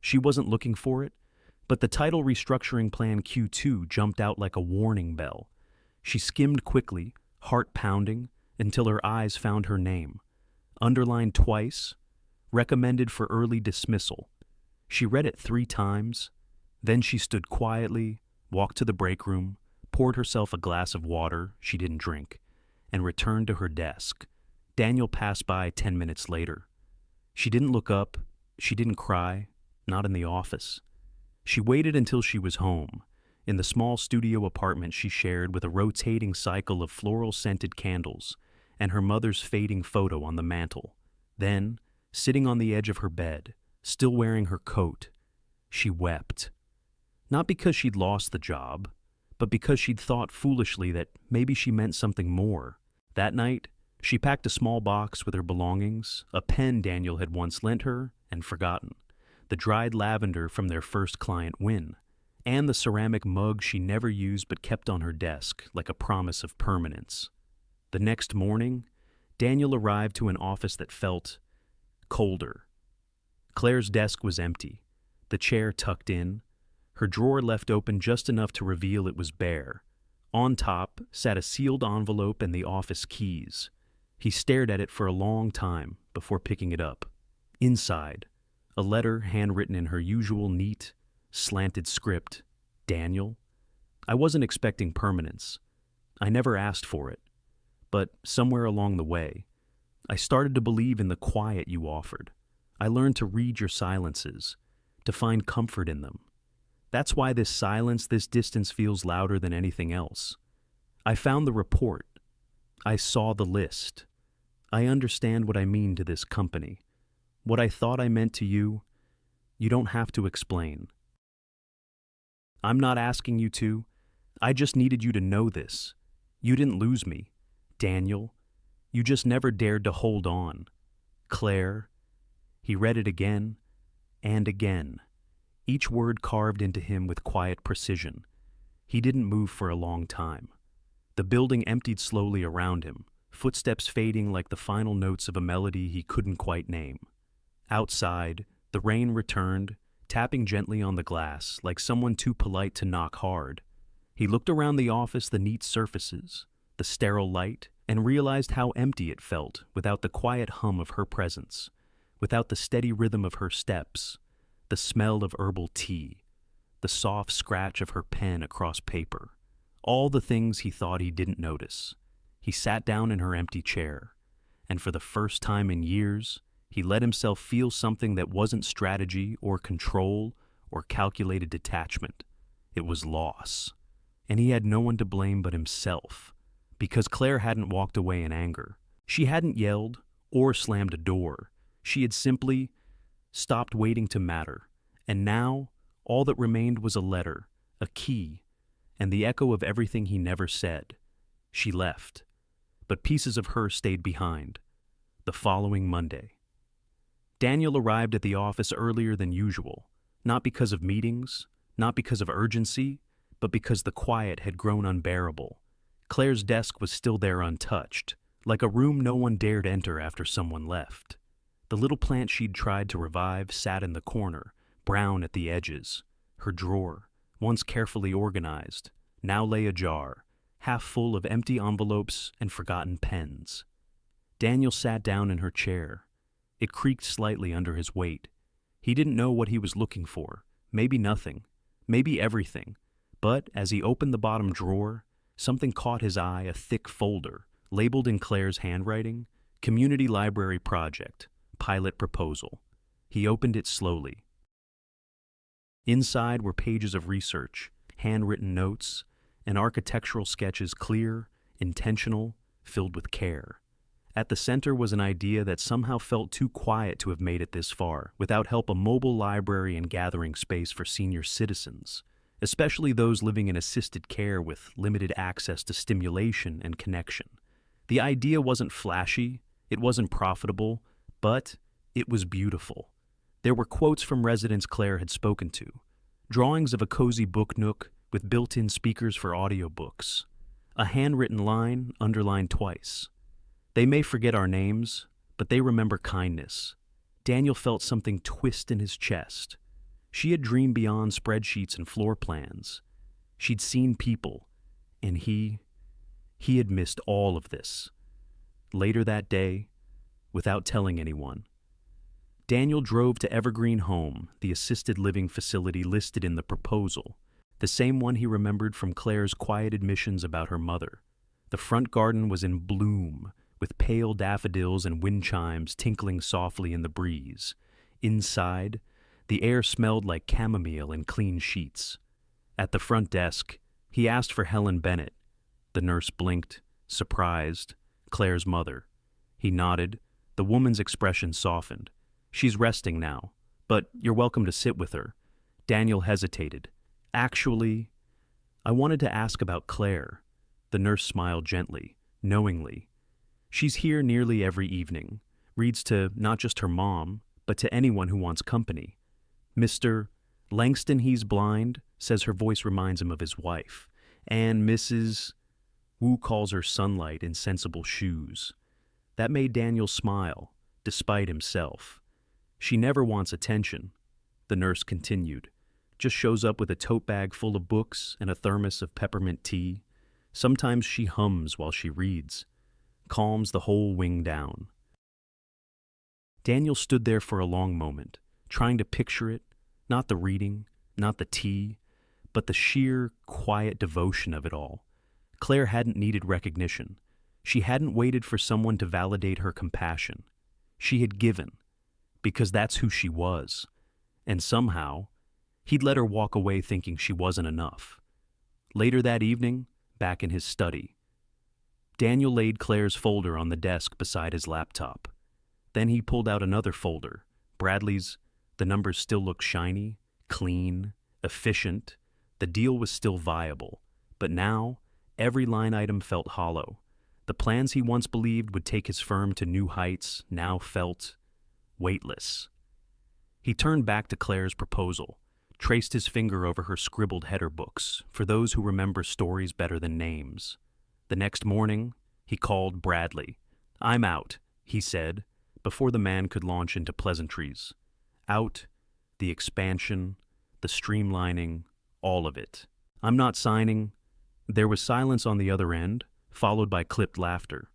She wasn't looking for it, but the title Restructuring Plan Q2 jumped out like a warning bell. She skimmed quickly, heart pounding, until her eyes found her name. Underlined twice, recommended for early dismissal. She read it 3 times. Then she stood quietly, walked to the break room, poured herself a glass of water she didn't drink, and returned to her desk. Daniel passed by 10 minutes later. She didn't look up. She didn't cry. Not in the office. She waited until she was home, in the small studio apartment she shared with a rotating cycle of floral-scented candles and her mother's fading photo on the mantel. Then, sitting on the edge of her bed, still wearing her coat, she wept. Not because she'd lost the job, but because she'd thought foolishly that maybe she meant something more. That night, she packed a small box with her belongings, a pen Daniel had once lent her and forgotten, the dried lavender from their first client win, and the ceramic mug she never used but kept on her desk like a promise of permanence. The next morning, Daniel arrived to an office that felt colder. Claire's desk was empty, the chair tucked in, her drawer left open just enough to reveal it was bare. On top sat a sealed envelope and the office keys. He stared at it for a long time before picking it up. Inside, a letter handwritten in her usual neat, slanted script. "Daniel, I wasn't expecting permanence. I never asked for it. But somewhere along the way, I started to believe in the quiet you offered. I learned to read your silences, to find comfort in them. That's why this silence, this distance feels louder than anything else. I found the report. I saw the list. I understand what I mean to this company. What I thought I meant to you, you don't have to explain. I'm not asking you to. I just needed you to know this. You didn't lose me, Daniel. You just never dared to hold on. Claire." He read it again and again, each word carved into him with quiet precision. He didn't move for a long time. The building emptied slowly around him, footsteps fading like the final notes of a melody he couldn't quite name. Outside, the rain returned, tapping gently on the glass like someone too polite to knock hard. He looked around the office, the neat surfaces, the sterile light, and realized how empty it felt without the quiet hum of her presence, without the steady rhythm of her steps, the smell of herbal tea, the soft scratch of her pen across paper. All the things he thought he didn't notice. He sat down in her empty chair, and for the first time in years, he let himself feel something that wasn't strategy or control or calculated detachment. It was loss. And he had no one to blame but himself, because Claire hadn't walked away in anger. She hadn't yelled or slammed a door. She had simply stopped waiting to matter. And now, all that remained was a letter, a key, and the echo of everything he never said. She left, but pieces of her stayed behind. The following Monday, Daniel arrived at the office earlier than usual, not because of meetings, not because of urgency, but because the quiet had grown unbearable. Claire's desk was still there untouched, like a room no one dared enter after someone left. The little plant she'd tried to revive sat in the corner, brown at the edges. Her drawer, once carefully organized, now lay ajar, half full of empty envelopes and forgotten pens. Daniel sat down in her chair. It creaked slightly under his weight. He didn't know what he was looking for. Maybe nothing. Maybe everything. But as he opened the bottom drawer, something caught his eye, a thick folder, labeled in Claire's handwriting, Community Library Project, Pilot Proposal. He opened it slowly. Inside were pages of research, handwritten notes, and architectural sketches, clear, intentional, filled with care. At the center was an idea that somehow felt too quiet to have made it this far, without help: a mobile library and gathering space for senior citizens, especially those living in assisted care with limited access to stimulation and connection. The idea wasn't flashy, it wasn't profitable, but it was beautiful. There were quotes from residents Claire had spoken to, drawings of a cozy book nook with built-in speakers for audiobooks, a handwritten line underlined twice. They may forget our names, but they remember kindness. Daniel felt something twist in his chest. She had dreamed beyond spreadsheets and floor plans. She'd seen people, and he had missed all of this. Later that day, without telling anyone, Daniel drove to Evergreen Home, the assisted living facility listed in the proposal, the same one he remembered from Claire's quiet admissions about her mother. The front garden was in bloom, with pale daffodils and wind chimes tinkling softly in the breeze. Inside, the air smelled like chamomile and clean sheets. At the front desk, he asked for Helen Bennett. The nurse blinked, surprised. Claire's mother. He nodded. The woman's expression softened. She's resting now, but you're welcome to sit with her. Daniel hesitated. Actually, I wanted to ask about Claire. The nurse smiled gently, knowingly. She's here nearly every evening, reads to not just her mom, but to anyone who wants company. Mr. Langston, he's blind, says her voice reminds him of his wife, and Mrs. Wu calls her sunlight in sensible shoes. That made Daniel smile, despite himself. She never wants attention, the nurse continued. Just shows up with a tote bag full of books and a thermos of peppermint tea. Sometimes she hums while she reads. Calms the whole wing down. Daniel stood there for a long moment, trying to picture it, not the reading, not the tea, but the sheer, quiet devotion of it all. Claire hadn't needed recognition. She hadn't waited for someone to validate her compassion. She had given, because that's who she was. And somehow, he'd let her walk away thinking she wasn't enough. Later that evening, back in his study, Daniel laid Claire's folder on the desk beside his laptop. Then he pulled out another folder, Bradley's. The numbers still looked shiny, clean, efficient. The deal was still viable. But now, every line item felt hollow. The plans he once believed would take his firm to new heights now felt weightless. He turned back to Claire's proposal, traced his finger over her scribbled header books, for those who remember stories better than names. The next morning, he called Bradley. "I'm out," he said, before the man could launch into pleasantries. Out, the expansion, the streamlining, all of it. "I'm not signing." There was silence on the other end, followed by clipped laughter.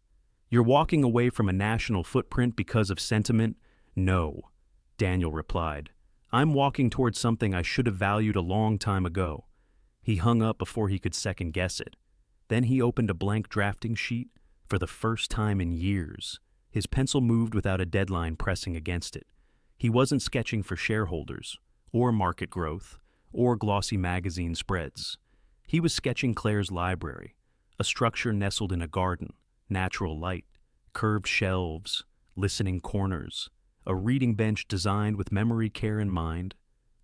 "You're walking away from a national footprint because of sentiment?" "No," Daniel replied. "I'm walking towards something I should have valued a long time ago." He hung up before he could second-guess it. Then he opened a blank drafting sheet for the first time in years. His pencil moved without a deadline pressing against it. He wasn't sketching for shareholders, or market growth, or glossy magazine spreads. He was sketching Claire's library, a structure nestled in a garden, natural light, curved shelves, listening corners, a reading bench designed with memory care in mind,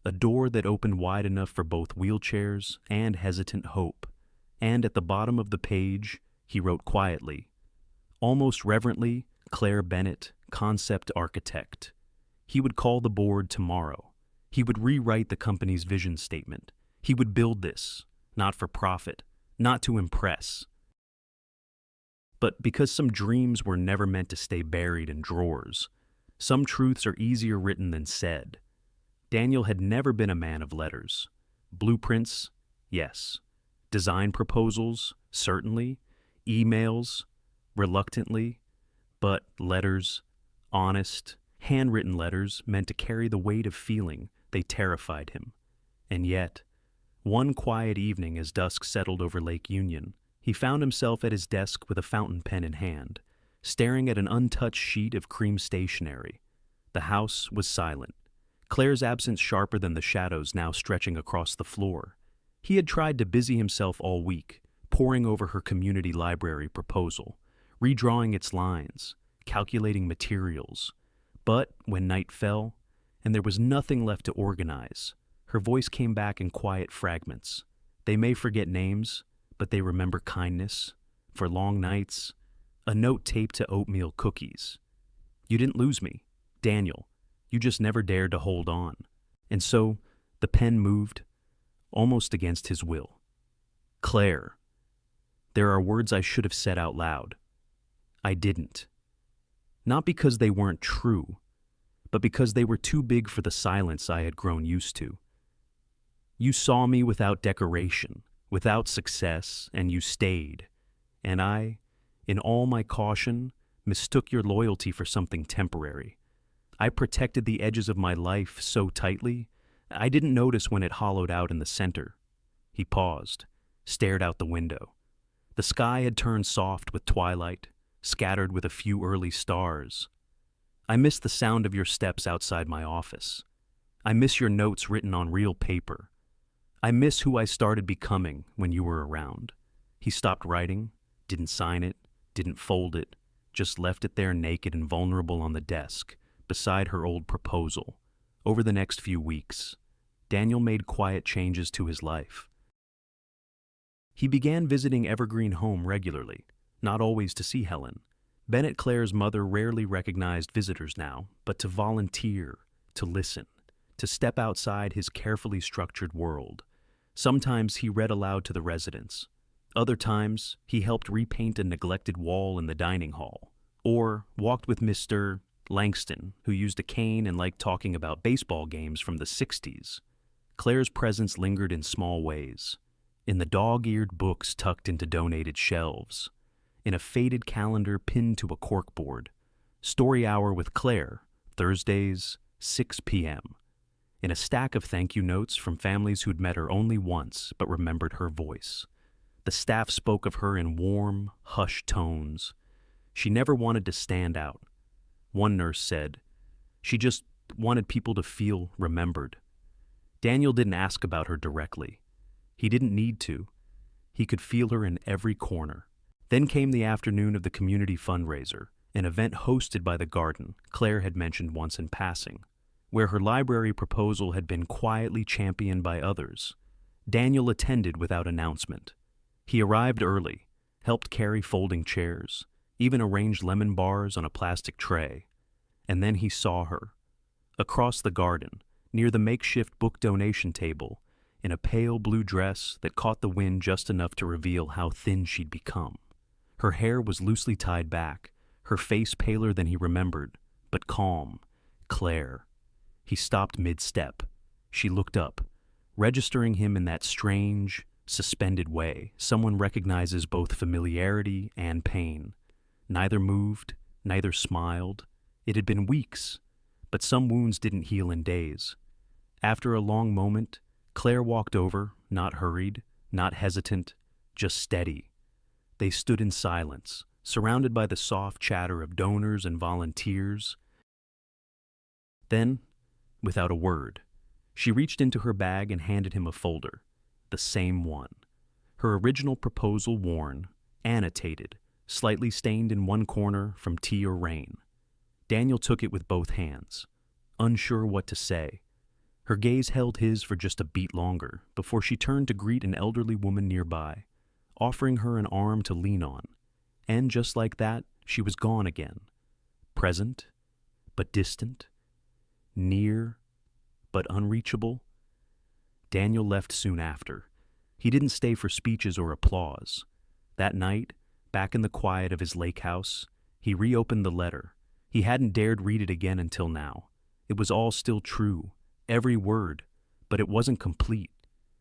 a door that opened wide enough for both wheelchairs and hesitant hope. And at the bottom of the page, he wrote quietly, almost reverently, "Claire Bennett, concept architect." He would call the board tomorrow. He would rewrite the company's vision statement. He would build this, not for profit, not to impress, but because some dreams were never meant to stay buried in drawers. Some truths are easier written than said. Daniel had never been a man of letters. Blueprints, yes. Design proposals, certainly. Emails, reluctantly. But letters, honest, handwritten letters meant to carry the weight of feeling. They terrified him. And yet, one quiet evening as dusk settled over Lake Union, he found himself at his desk with a fountain pen in hand, staring at an untouched sheet of cream stationery. The house was silent, Claire's absence sharper than the shadows now stretching across the floor. He had tried to busy himself all week, poring over her community library proposal, redrawing its lines, calculating materials. But when night fell, and there was nothing left to organize, her voice came back in quiet fragments. They may forget names, but they remember kindness. For long nights, a note taped to oatmeal cookies. "You didn't lose me, Daniel. You just never dared to hold on." And so the pen moved, almost against his will. "Claire, there are words I should have said out loud. I didn't. Not because they weren't true, but because they were too big for the silence I had grown used to. You saw me without decoration, without success, and you stayed. And I, in all my caution, mistook your loyalty for something temporary. I protected the edges of my life so tightly, I didn't notice when it hollowed out in the center." He paused, stared out the window. The sky had turned soft with twilight, scattered with a few early stars. "I miss the sound of your steps outside my office. I miss your notes written on real paper. I miss who I started becoming when you were around." He stopped writing, didn't sign it, didn't fold it, just left it there naked and vulnerable on the desk, beside her old proposal. Over the next few weeks, Daniel made quiet changes to his life. He began visiting Evergreen Home regularly, not always to see Helen. Bennett Claire's mother rarely recognized visitors now, but to volunteer, to listen, to step outside his carefully structured world. Sometimes he read aloud to the residents. Other times, he helped repaint a neglected wall in the dining hall, or walked with Mr. Langston, who used a cane and liked talking about baseball games from the 60s. Claire's presence lingered in small ways, in the dog-eared books tucked into donated shelves, in a faded calendar pinned to a corkboard. Story Hour with Claire, Thursdays, 6 p.m. In a stack of thank you notes from families who'd met her only once but remembered her voice. The staff spoke of her in warm, hushed tones. She never wanted to stand out. One nurse said, she just wanted people to feel remembered. Daniel didn't ask about her directly. He didn't need to. He could feel her in every corner. Then came the afternoon of the community fundraiser, an event hosted by the garden Claire had mentioned once in passing, where her library proposal had been quietly championed by others. Daniel attended without announcement. He arrived early, helped carry folding chairs, even arranged lemon bars on a plastic tray. And then he saw her. Across the garden, near the makeshift book donation table, in a pale blue dress that caught the wind just enough to reveal how thin she'd become. Her hair was loosely tied back, her face paler than he remembered, but calm. Claire. He stopped mid-step. She looked up, registering him in that strange, suspended way someone recognizes both familiarity and pain. Neither moved, neither smiled. It had been weeks, but some wounds didn't heal in days. After a long moment, Claire walked over, not hurried, not hesitant, just steady. They stood in silence, surrounded by the soft chatter of donors and volunteers. Then, without a word, she reached into her bag and handed him a folder, the same one. Her original proposal worn, annotated, slightly stained in one corner from tea or rain. Daniel took it with both hands, unsure what to say. Her gaze held his for just a beat longer before she turned to greet an elderly woman nearby, offering her an arm to lean on. And just like that, she was gone again. Present, but distant. Near, but unreachable. Daniel left soon after. He didn't stay for speeches or applause. That night, back in the quiet of his lake house, he reopened the letter. He hadn't dared read it again until now. It was all still true, every word, but it wasn't complete.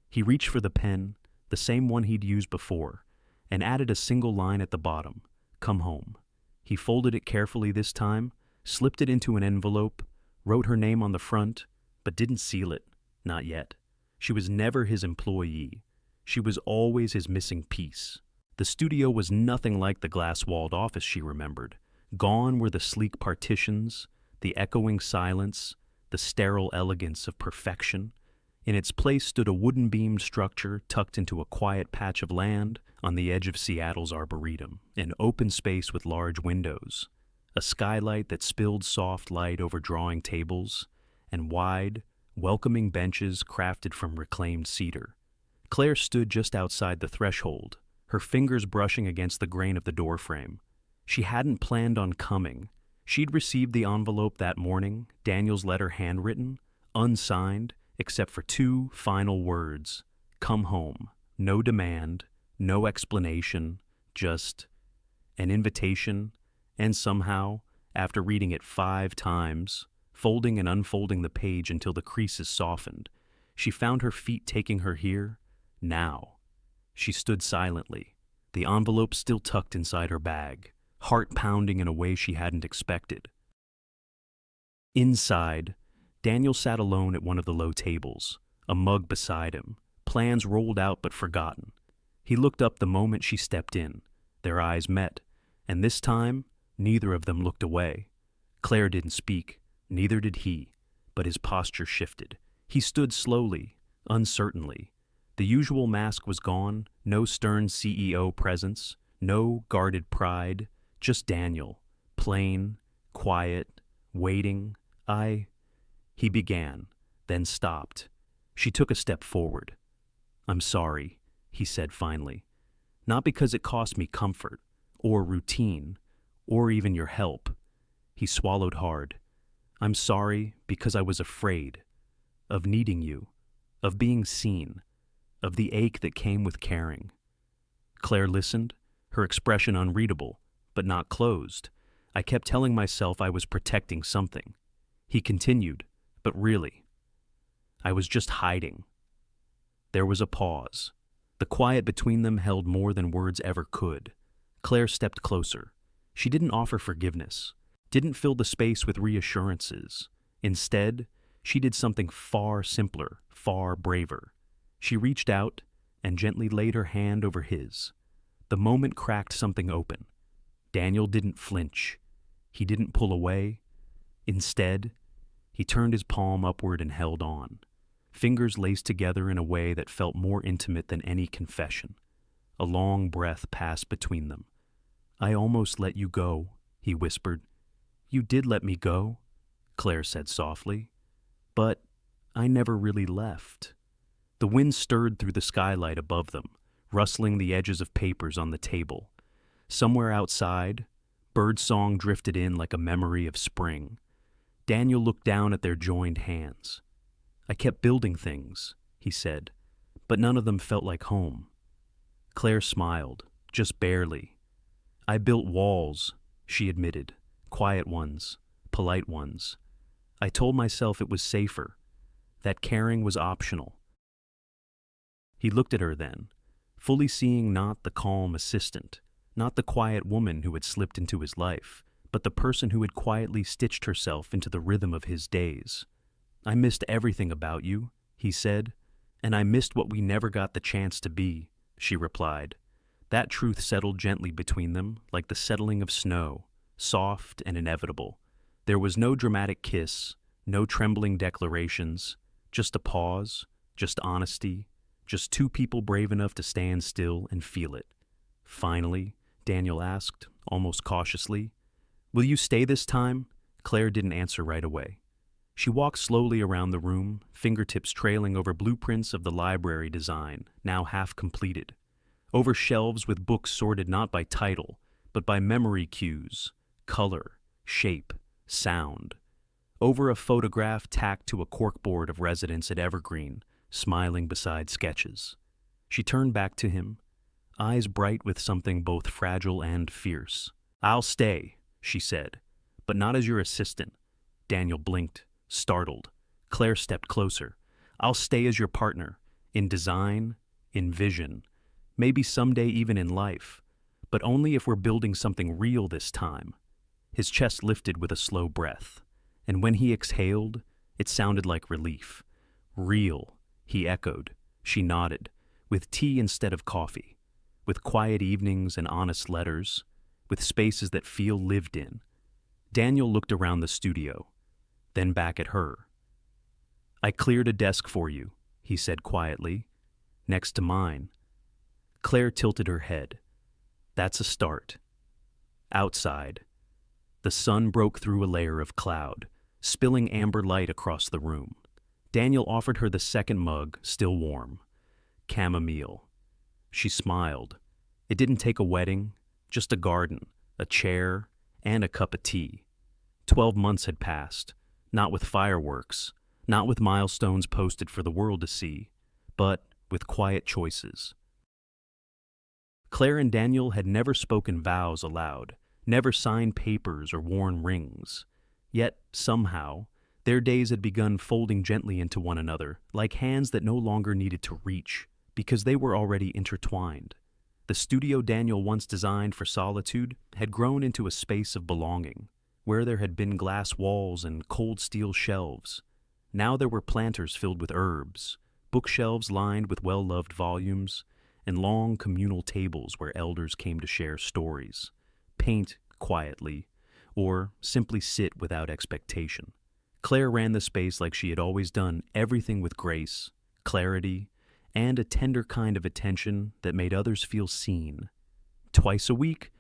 He reached for the pen, the same one he'd used before, and added a single line at the bottom, "Come home." He folded it carefully this time, slipped it into an envelope, wrote her name on the front, but didn't seal it, not yet. She was never his employee. She was always his missing piece. The studio was nothing like the glass-walled office she remembered. Gone were the sleek partitions, the echoing silence, the sterile elegance of perfection. In its place stood a wooden-beamed structure tucked into a quiet patch of land on the edge of Seattle's Arboretum, an open space with large windows, a skylight that spilled soft light over drawing tables, and wide, welcoming benches crafted from reclaimed cedar. Claire stood just outside the threshold, her fingers brushing against the grain of the doorframe. She hadn't planned on coming. She'd received the envelope that morning, Daniel's letter handwritten, unsigned, except for two final words. Come home. No demand, no explanation, just an invitation, and somehow, after reading it 5 times, folding and unfolding the page until the creases softened, she found her feet taking her here, now. She stood silently, the envelope still tucked inside her bag, heart pounding in a way she hadn't expected. Inside, Daniel sat alone at one of the low tables, a mug beside him, plans rolled out but forgotten. He looked up the moment she stepped in. Their eyes met, and this time, neither of them looked away. Claire didn't speak, neither did he, but his posture shifted. He stood slowly, uncertainly. The usual mask was gone, no stern CEO presence, no guarded pride, just Daniel, plain, quiet, waiting. He began, then stopped. She took a step forward. I'm sorry, he said finally. Not because it cost me comfort, or routine, or even your help. He swallowed hard. I'm sorry because I was afraid of needing you, of being seen, of the ache that came with caring. Claire listened, her expression unreadable, but not closed. I kept telling myself I was protecting something. He continued, but really, I was just hiding. There was a pause. The quiet between them held more than words ever could. Claire stepped closer. She didn't offer forgiveness, didn't fill the space with reassurances. Instead, she did something far simpler, far braver. She reached out and gently laid her hand over his. The moment cracked something open. Daniel didn't flinch. He didn't pull away. Instead, he turned his palm upward and held on, fingers laced together in a way that felt more intimate than any confession. A long breath passed between them. I almost let you go, he whispered. You did let me go, Claire said softly. But I never really left. The wind stirred through the skylight above them, rustling the edges of papers on the table. Somewhere outside, birdsong drifted in like a memory of spring. Daniel looked down at their joined hands. I kept building things, he said, but none of them felt like home. Claire smiled, just barely. I built walls, she admitted, quiet ones, polite ones. I told myself it was safer, that caring was optional. He looked at her then, fully seeing not the calm assistant, not the quiet woman who had slipped into his life, but the person who had quietly stitched herself into the rhythm of his days. I missed everything about you, he said, and I missed what we never got the chance to be, she replied. That truth settled gently between them like the settling of snow, soft and inevitable. There was no dramatic kiss, no trembling declarations, just a pause, just honesty, just two people brave enough to stand still and feel it. Finally, Daniel asked, almost cautiously, "Will you stay this time?" Claire didn't answer right away. She walked slowly around the room, fingertips trailing over blueprints of the library design, now half completed. Over shelves with books sorted not by title, but by memory cues, color, shape, sound. Over a photograph tacked to a corkboard of residence at Evergreen, smiling beside sketches. She turned back to him, eyes bright with something both fragile and fierce. "I'll stay," she said, "but not as your assistant." Daniel blinked, startled. Claire stepped closer. "I'll stay as your partner, in design, in vision, maybe someday even in life, but only if we're building something real this time." His chest lifted with a slow breath, and when he exhaled, it sounded like relief. "Real," he echoed. She nodded, with tea instead of coffee, with quiet evenings and honest letters, with spaces that feel lived in. Daniel looked around the studio, then back at her. "I cleared a desk for you," he said quietly, "next to mine." Claire tilted her head. "That's a start." Outside, the sun broke through a layer of cloud, spilling amber light across the room. Daniel offered her the second mug, still warm. Chamomile. She smiled. It didn't take a wedding, just a garden, a chair, and a cup of tea. 12 months had passed, not with fireworks, not with milestones posted for the world to see, but with quiet choices. Claire and Daniel had never spoken vows aloud, never signed papers or worn rings. Yet, somehow, their days had begun folding gently into one another, like hands that no longer needed to reach, because they were already intertwined. The studio Daniel once designed for solitude had grown into a space of belonging, where there had been glass walls and cold steel shelves. Now there were planters filled with herbs, bookshelves lined with well-loved volumes, and long communal tables where elders came to share stories, paint quietly, or simply sit without expectation. Claire ran the space like she had always done, everything with grace, clarity, and a tender kind of attention that made others feel seen. Twice a week,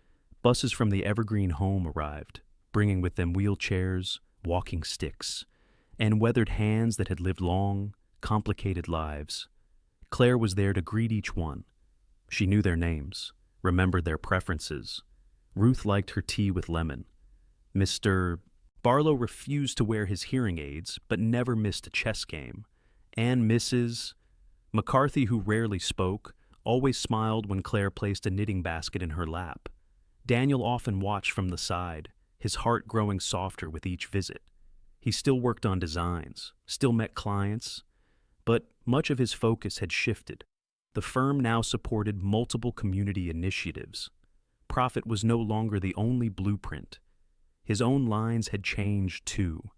buses from the Evergreen home arrived, bringing with them wheelchairs, walking sticks, and weathered hands that had lived long, complicated lives. Claire was there to greet each one. She knew their names, remembered their preferences. Ruth liked her tea with lemon. Mr. Barlow refused to wear his hearing aids, but never missed a chess game. And Mrs. McCarthy, who rarely spoke, always smiled when Claire placed a knitting basket in her lap. Daniel often watched from the side, his heart growing softer with each visit. He still worked on designs, still met clients, but much of his focus had shifted. The firm now supported multiple community initiatives. Profit was no longer the only blueprint. His own lines had changed too.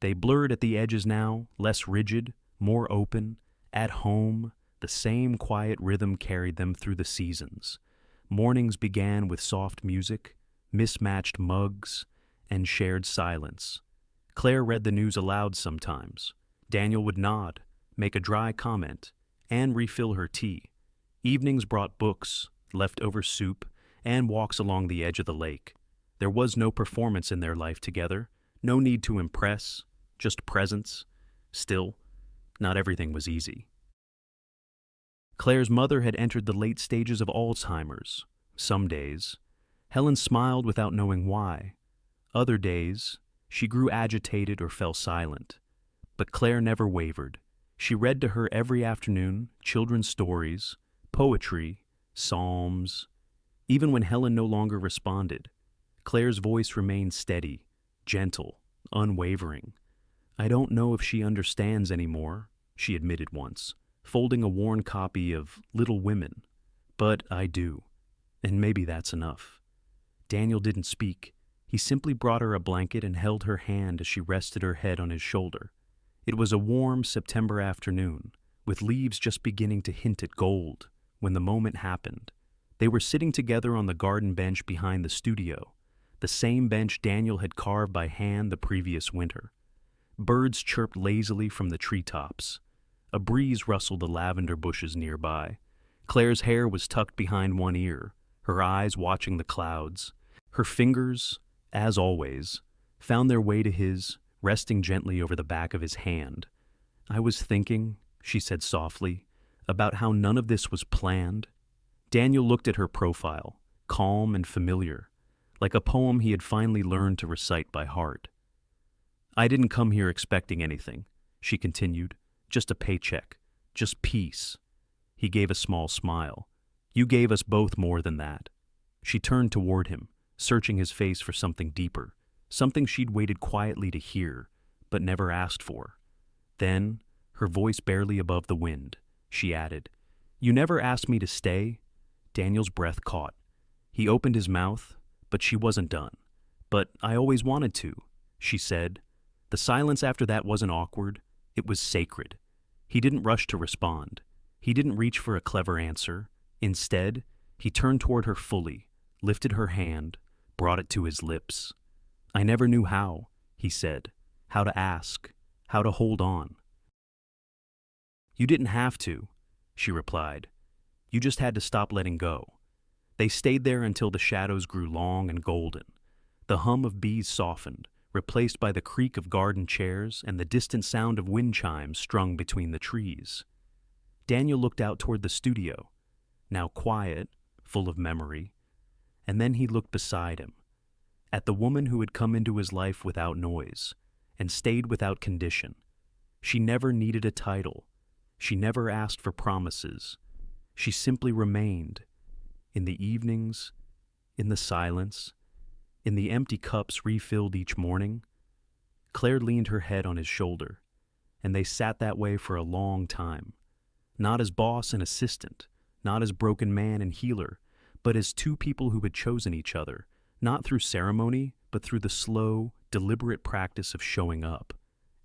They blurred at the edges now, less rigid, more open. At home, the same quiet rhythm carried them through the seasons. Mornings began with soft music, mismatched mugs, and shared silence. Claire read the news aloud sometimes. Daniel would nod, make a dry comment, and refill her tea. Evenings brought books, leftover soup, and walks along the edge of the lake. There was no performance in their life together, no need to impress, just presence. Still, not everything was easy. Claire's mother had entered the late stages of Alzheimer's. Some days, Helen smiled without knowing why. Other days, she grew agitated or fell silent. But Claire never wavered. She read to her every afternoon children's stories, poetry, psalms. Even when Helen no longer responded, Claire's voice remained steady, gentle, unwavering. "I don't know if she understands anymore," she admitted once, folding a worn copy of Little Women. "But I do, and maybe that's enough." Daniel didn't speak. He simply brought her a blanket and held her hand as she rested her head on his shoulder. It was a warm September afternoon, with leaves just beginning to hint at gold, when the moment happened. They were sitting together on the garden bench behind the studio, the same bench Daniel had carved by hand the previous winter. Birds chirped lazily from the treetops. A breeze rustled the lavender bushes nearby. Claire's hair was tucked behind one ear, her eyes watching the clouds. Her fingers, as always, found their way to his, resting gently over the back of his hand. "I was thinking," she said softly, "about how none of this was planned." Daniel looked at her profile, calm and familiar, like a poem he had finally learned to recite by heart. "I didn't come here expecting anything," she continued. "Just a paycheck. Just peace." He gave a small smile. "You gave us both more than that." She turned toward him, searching his face for something deeper, something she'd waited quietly to hear, but never asked for. Then, her voice barely above the wind, she added, "You never asked me to stay." Daniel's breath caught. He opened his mouth, but she wasn't done. "But I always wanted to," she said. The silence after that wasn't awkward. It was sacred. He didn't rush to respond. He didn't reach for a clever answer. Instead, he turned toward her fully, lifted her hand, brought it to his lips. "I never knew how," he said, "how to ask, how to hold on." "You didn't have to," she replied. "You just had to stop letting go." They stayed there until the shadows grew long and golden. The hum of bees softened, replaced by the creak of garden chairs and the distant sound of wind chimes strung between the trees. Daniel looked out toward the studio, now quiet, full of memory, and then he looked beside him, at the woman who had come into his life without noise and stayed without condition. She never needed a title. She never asked for promises. She simply remained, in the evenings, in the silence, in the empty cups refilled each morning. Claire leaned her head on his shoulder, and they sat that way for a long time, not as boss and assistant, not as broken man and healer, but as two people who had chosen each other, not through ceremony, but through the slow, deliberate practice of showing up.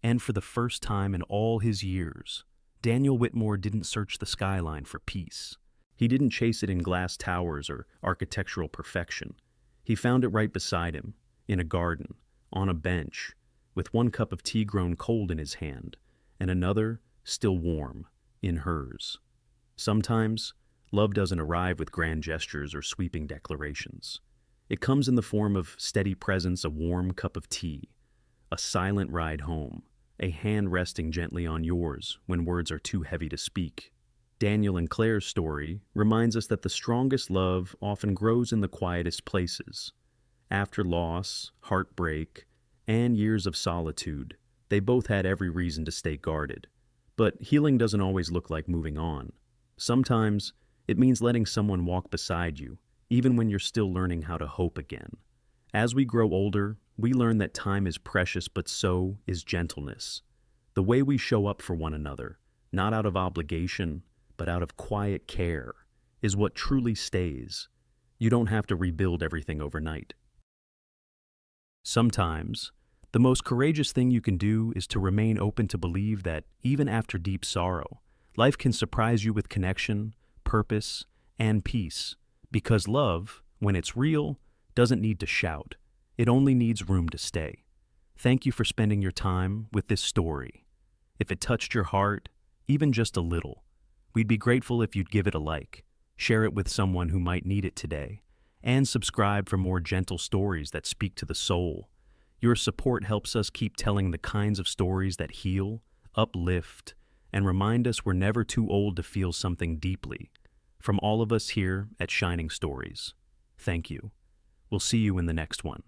And for the first time in all his years, Daniel Whitmore didn't search the skyline for peace. He didn't chase it in glass towers or architectural perfection. He found it right beside him, in a garden, on a bench, with one cup of tea grown cold in his hand, and another, still warm, in hers. Sometimes, love doesn't arrive with grand gestures or sweeping declarations. It comes in the form of steady presence, a warm cup of tea, a silent ride home, a hand resting gently on yours when words are too heavy to speak. Daniel and Claire's story reminds us that the strongest love often grows in the quietest places. After loss, heartbreak, and years of solitude, they both had every reason to stay guarded. But healing doesn't always look like moving on. Sometimes, it means letting someone walk beside you, even when you're still learning how to hope again. As we grow older, we learn that time is precious, but so is gentleness. The way we show up for one another, not out of obligation, but out of quiet care, is what truly stays. You don't have to rebuild everything overnight. Sometimes, the most courageous thing you can do is to remain open to believe that, even after deep sorrow, life can surprise you with connection, purpose, and peace. Because love, when it's real, doesn't need to shout. It only needs room to stay. Thank you for spending your time with this story. If it touched your heart, even just a little, we'd be grateful if you'd give it a like, share it with someone who might need it today, and subscribe for more gentle stories that speak to the soul. Your support helps us keep telling the kinds of stories that heal, uplift, and remind us we're never too old to feel something deeply. From all of us here at Shining Stories, thank you. We'll see you in the next one.